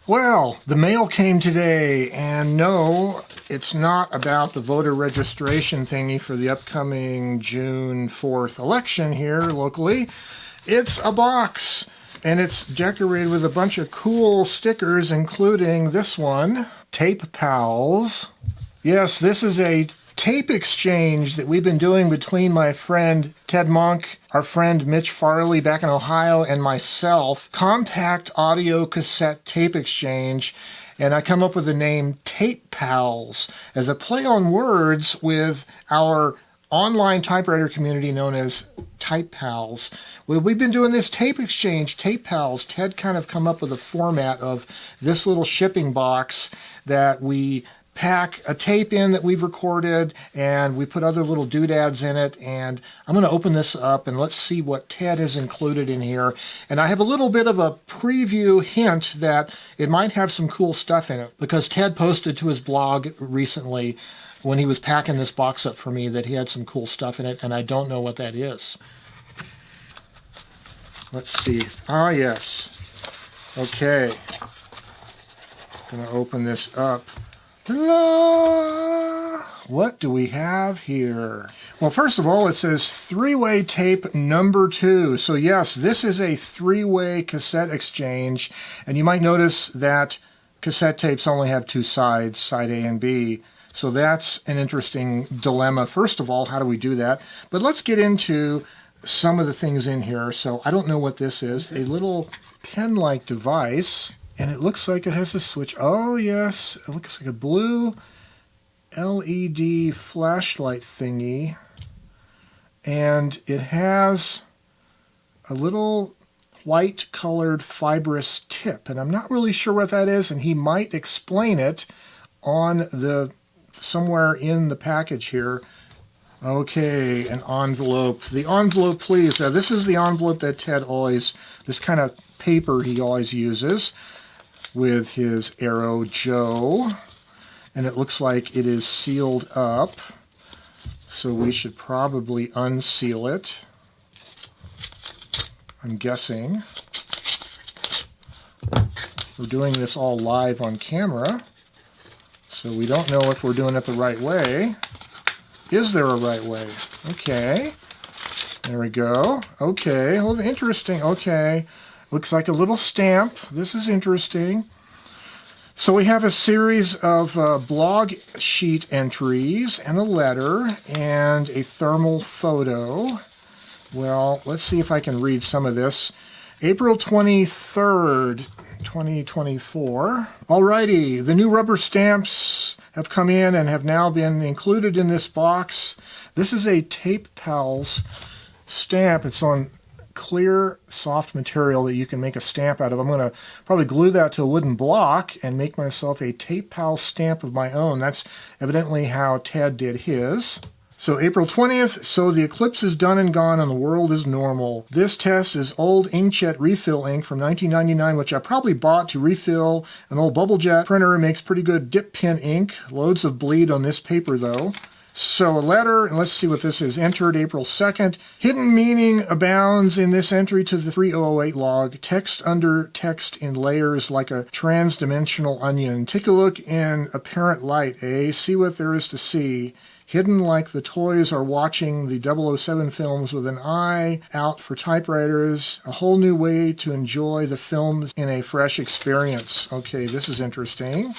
Well, the mail came today, and no, it's not about the voter registration thingy for the upcoming June 4th election here locally. It's a box, and it's decorated with a bunch of cool stickers, including this one, Tape Pals. Yes, this is a tape exchange that we've been doing between my friend Ted Munk, our friend Mitch Farley back in Ohio, and myself. Compact audio cassette tape exchange, and I come up with the name Tape Pals as a play on words with our online typewriter community known as Type Pals. Well, we've been doing this tape exchange, Tape Pals. Ted kind of come up with a format of this little shipping box that we pack a tape in that we've recorded, and we put other little doodads in it. And I'm going to open this up and let's see what Ted has included in here. And I have a little bit of a preview hint that it might have some cool stuff in it, because Ted posted to his blog recently when he was packing this box up for me that he had some cool stuff in it, and I don't know what that is. Let's see. Ah, yes. Okay. I'm going to open this up. Ta-da! What do we have here? Well, first of all, it says three-way tape number 2. So yes, this is a three-way cassette exchange, and you might notice that cassette tapes only have two sides, side A and B. So that's an interesting dilemma. First of all, how do we do that? But let's get into some of the things in here. So I don't know what this is. A little pen-like device. And it looks like it has a switch. Oh, yes. It looks like a blue LED flashlight thingy. And it has a little white-colored fibrous tip. And I'm not really sure what that is, and he might explain it on the somewhere in the package here. Okay, an envelope. The envelope, please. Now, this is the envelope that Ted always, this kind of paper he always uses with his Arrow Joe, and it looks like it is sealed up, so we should probably unseal it, I'm guessing. We're doing this all live on camera, so we don't know if we're doing it the right way. Is there a right way? Okay, there we go. Okay, well, interesting. Okay. Looks like a little stamp. This is interesting. So we have a series of blog sheet entries and a letter and a thermal photo. Well, let's see if I can read some of this. April 23rd, 2024. Alrighty, the new rubber stamps have come in and have now been included in this box. This is a Tape Pals stamp. It's on clear, soft material that you can make a stamp out of. I'm going to probably glue that to a wooden block and make myself a Tape Pal stamp of my own. That's evidently how Ted did his. So April 20th, so the eclipse is done and gone and the world is normal. This test is old inkjet refill ink from 1999, which I probably bought to refill an old bubble jet printer. It makes pretty good dip pen ink. Loads of bleed on this paper though. So a letter, and let's see what this is, entered April 2nd. Hidden meaning abounds in this entry to the 3008 log. Text under text in layers like a trans-dimensional onion. Take a look in apparent light, eh? See what there is to see. Hidden like the toys are watching the 007 films with an eye out for typewriters. A whole new way to enjoy the films in a fresh experience. Okay, this is interesting.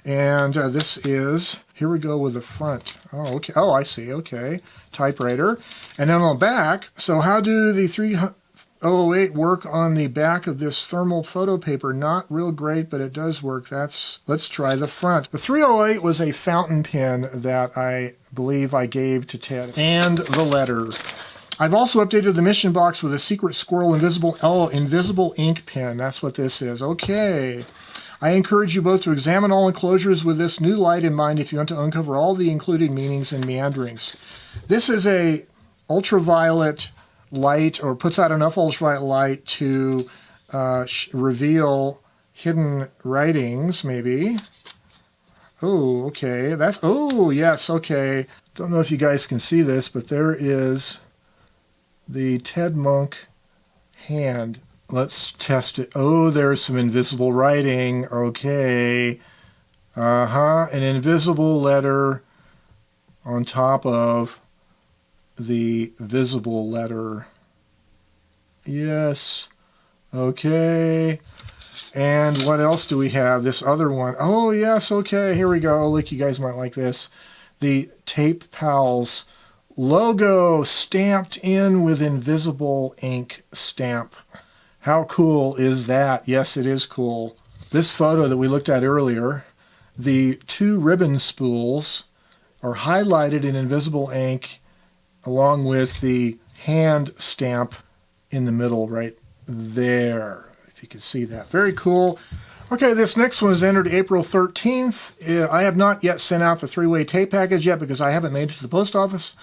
And this is, here we go with the front. Oh, okay. Oh, I see. Okay. Typewriter. And then on the back, so how do the 3008 work on the back of this thermal photo paper? Not real great, but it does work. Let's try the front. The 308 was a fountain pen that I believe I gave to Ted. And the letter. I've also updated the mission box with a secret squirrel invisible ink pen. That's what this is. Okay. I encourage you both to examine all enclosures with this new light in mind if you want to uncover all the included meanings and meanderings. This is a ultraviolet light, or puts out enough ultraviolet light to reveal hidden writings, maybe. Oh, okay. Oh, yes, okay. Don't know if you guys can see this, but there is the Ted Munk hand Let's test it. Oh, there's some invisible writing. Okay. An invisible letter on top of the visible letter. Yes. Okay. And what else do we have? This other one. Oh, yes. Okay. Here we go. Look, you guys might like this. The Tape Pals logo stamped in with invisible ink stamp. How cool is that? Yes, it is cool. This photo that we looked at earlier, the two ribbon spools are highlighted in invisible ink along with the hand stamp in the middle right there. If you can see that. Very cool. Okay, this next one is entered April 13th. I have not yet sent out the three-way tape package yet because I haven't made it to the post office.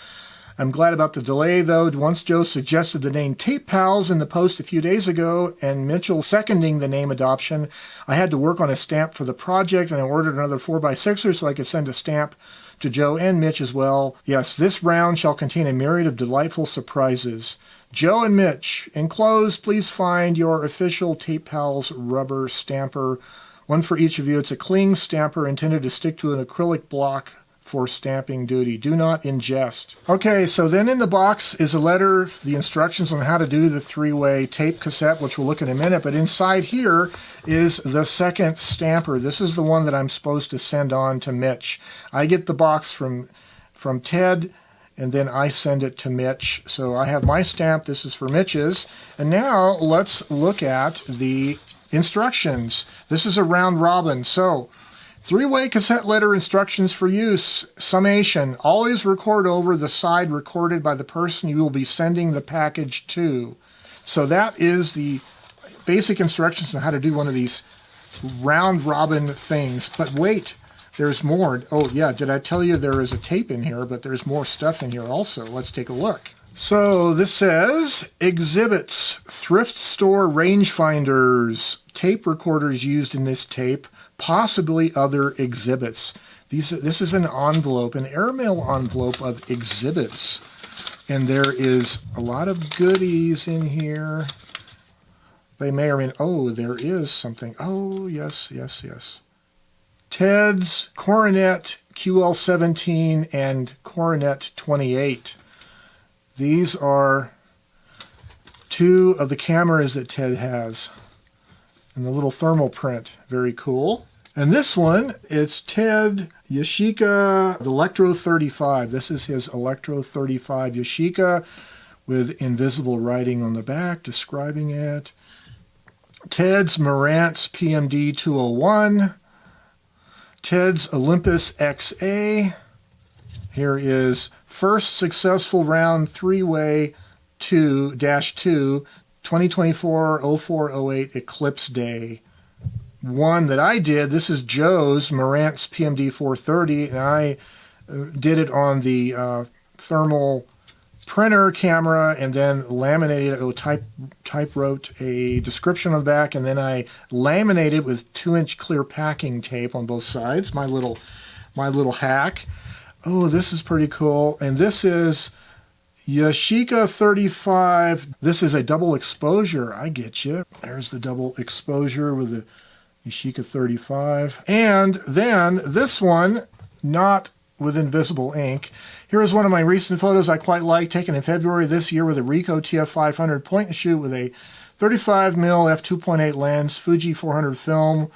I'm glad about the delay, though. Once Joe suggested the name Tape Pals in the post a few days ago, and Mitchell seconding the name adoption, I had to work on a stamp for the project, and I ordered another 4x6er so I could send a stamp to Joe and Mitch as well. Yes, this round shall contain a myriad of delightful surprises. Joe and Mitch, enclosed, please find your official Tape Pals rubber stamper. One for each of you. It's a cling stamper intended to stick to an acrylic block for stamping duty. Do not ingest. Okay, so then in the box is a letter, the instructions on how to do the three-way tape cassette, which we'll look at in a minute. But inside here is the second stamper. This is the one that I'm supposed to send on to Mitch. I get the box from Ted, and then I send it to Mitch. So I have my stamp. This is for Mitch's. And now let's look at the instructions. This is a round robin. So three-way cassette letter instructions for use. Summation. Always record over the side recorded by the person you will be sending the package to. So that is the basic instructions on how to do one of these round robin things. But wait, there's more. Oh yeah, did I tell you there is a tape in here, but there's more stuff in here also. Let's take a look. So this says, exhibits, thrift store rangefinders, tape recorders used in this tape, possibly other exhibits. This is an envelope, an airmail envelope of exhibits. And there is a lot of goodies in here. They may or may not, oh, there is something. Oh, yes. Ted's Coronet QL17 and Coronet 28. These are two of the cameras that Ted has. And the little thermal print, very cool. And this one, it's Ted Yashica Electro 35. This is his Electro 35 Yashica with invisible writing on the back describing it. Ted's Marantz PMD 201. Ted's Olympus XA. Here is first successful round three-way 2-2 2024-04-08 Eclipse Day. One that I did, this is Joe's Marantz PMD 430, and I did it on the thermal printer camera and then laminated it. Type wrote a description on the back, and then I laminated with 2-inch clear packing tape on both sides. My little hack. Oh, this is pretty cool. And this is Yashica 35. This is a double exposure. I get you. There's the double exposure with the Yashica 35. And then this one, not with invisible ink. Here is one of my recent photos I quite like, taken in February this year with a Ricoh TF500 point and shoot with a 35mm f2.8 lens, Fuji 400 film,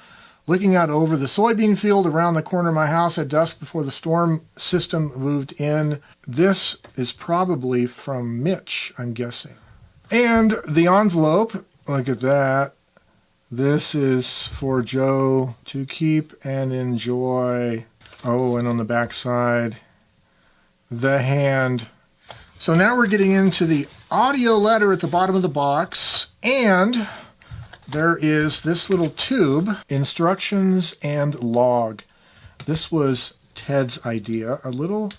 looking out over the soybean field around the corner of my house at dusk before the storm system moved in. This is probably from Mitch, I'm guessing. And the envelope, look at that. This is for Joe to keep and enjoy. Oh, and on the back side, the hand. So now we're getting into the audio letter at the bottom of the box, and there is this little tube, instructions and log. This was Ted's idea, a little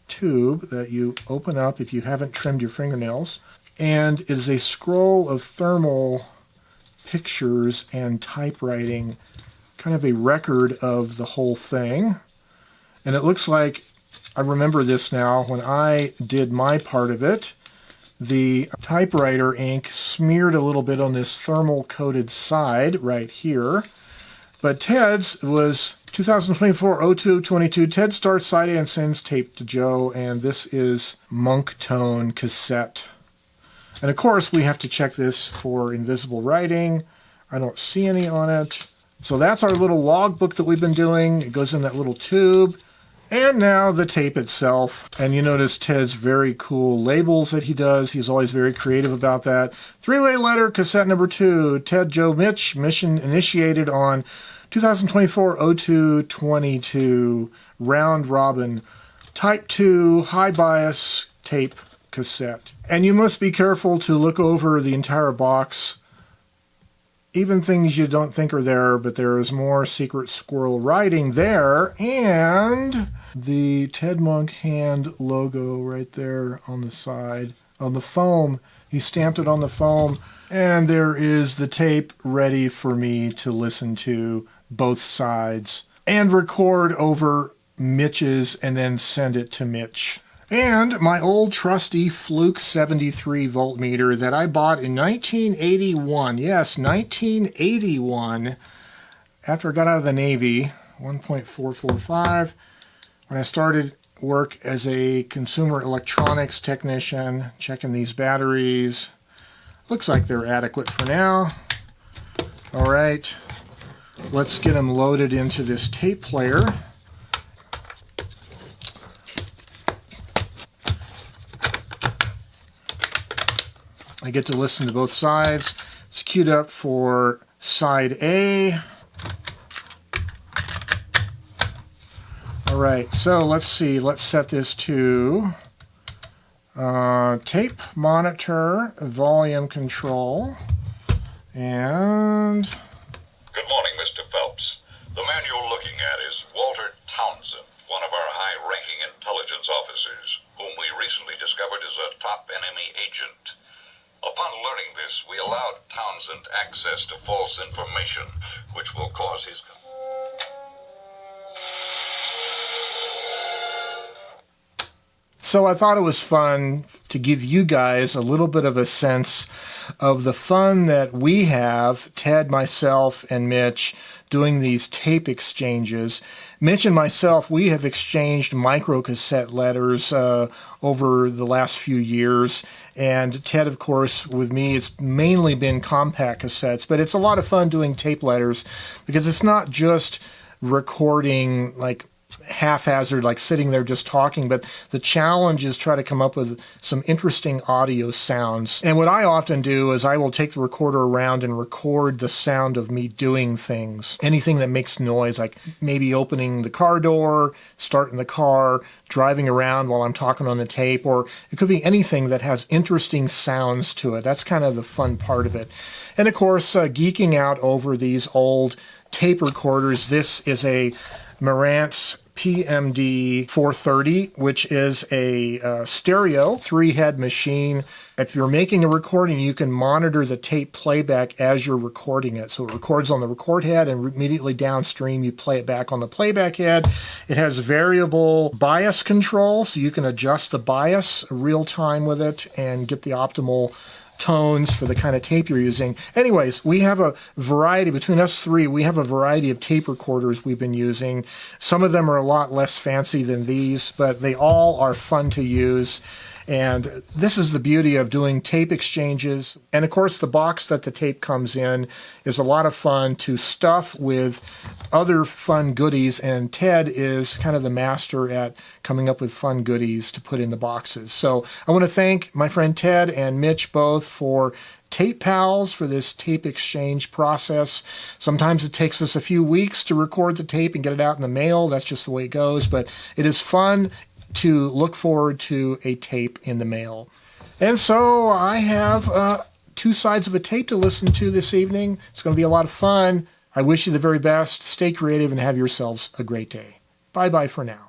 tube that you open up if you haven't trimmed your fingernails, and it is a scroll of thermal pictures and typewriting, kind of a record of the whole thing. And it looks like, I remember this now, when I did my part of it, the typewriter ink smeared a little bit on this thermal coated side right here. But Ted's was 2024-02-22. Ted starts side A and sends tape to Joe, and this is Munk tone cassette. And of course we have to check this for invisible writing. I don't see any on it. So that's our little logbook that we've been doing. It goes in that little tube. And now the tape itself. And you notice Ted's very cool labels that he does. He's always very creative about that. Three-way letter, cassette number 2. Ted, Joe, Mitch. Mission initiated on 2024-02-22. Round robin. Type 2, high bias tape cassette. And you must be careful to look over the entire box. Even things you don't think are there, but there is more secret squirrel writing there. And the Ted Munk hand logo right there on the side. On the foam. He stamped it on the foam. And there is the tape ready for me to listen to both sides. And record over Mitch's and then send it to Mitch. And my old trusty Fluke 73 voltmeter that I bought in 1981. Yes, 1981. After I got out of the Navy, 1.445. When I started work as a consumer electronics technician, checking these batteries. Looks like they're adequate for now. All right, let's get them loaded into this tape player. I get to listen to both sides. It's queued up for side A. All right, so let's see. Let's set this to tape monitor volume control. And good morning, Mr. Phelps. The man you're looking at is Walter Townsend, one of our high-ranking intelligence officers, whom we recently discovered is a top enemy agent. Upon learning this, we allowed Townsend access to false information, which will cause his... So I thought it was fun to give you guys a little bit of a sense of the fun that we have, Ted, myself, and Mitch, doing these tape exchanges. Mitch and myself, we have exchanged microcassette letters over the last few years. And Ted, of course, with me, it's mainly been compact cassettes. But it's a lot of fun doing tape letters because it's not just recording like haphazard, like sitting there just talking, but the challenge is try to come up with some interesting audio sounds. And what I often do is I will take the recorder around and record the sound of me doing things. Anything that makes noise, like maybe opening the car door, starting the car, driving around while I'm talking on the tape, or it could be anything that has interesting sounds to it. That's kind of the fun part of it. And of course, geeking out over these old tape recorders. This is a Marantz PMD 430, which is a stereo 3-head machine. If you're making a recording, you can monitor the tape playback as you're recording it. So it records on the record head, and immediately downstream you play it back on the playback head. It has variable bias control, so you can adjust the bias real time with it and get the optimal tones for the kind of tape you're using. Anyways, we have a variety, between us three, we have a variety of tape recorders we've been using. Some of them are a lot less fancy than these, but they all are fun to use. And this is the beauty of doing tape exchanges. And of course, the box that the tape comes in is a lot of fun to stuff with other fun goodies. And Ted is kind of the master at coming up with fun goodies to put in the boxes. So I want to thank my friend Ted and Mitch both for Tape Pals, for this tape exchange process. Sometimes it takes us a few weeks to record the tape and get it out in the mail. That's just the way it goes. But it is fun to look forward to a tape in the mail. And so I have two sides of a tape to listen to this evening. It's going to be a lot of fun. I wish you the very best. Stay creative and have yourselves a great day. Bye-bye for now.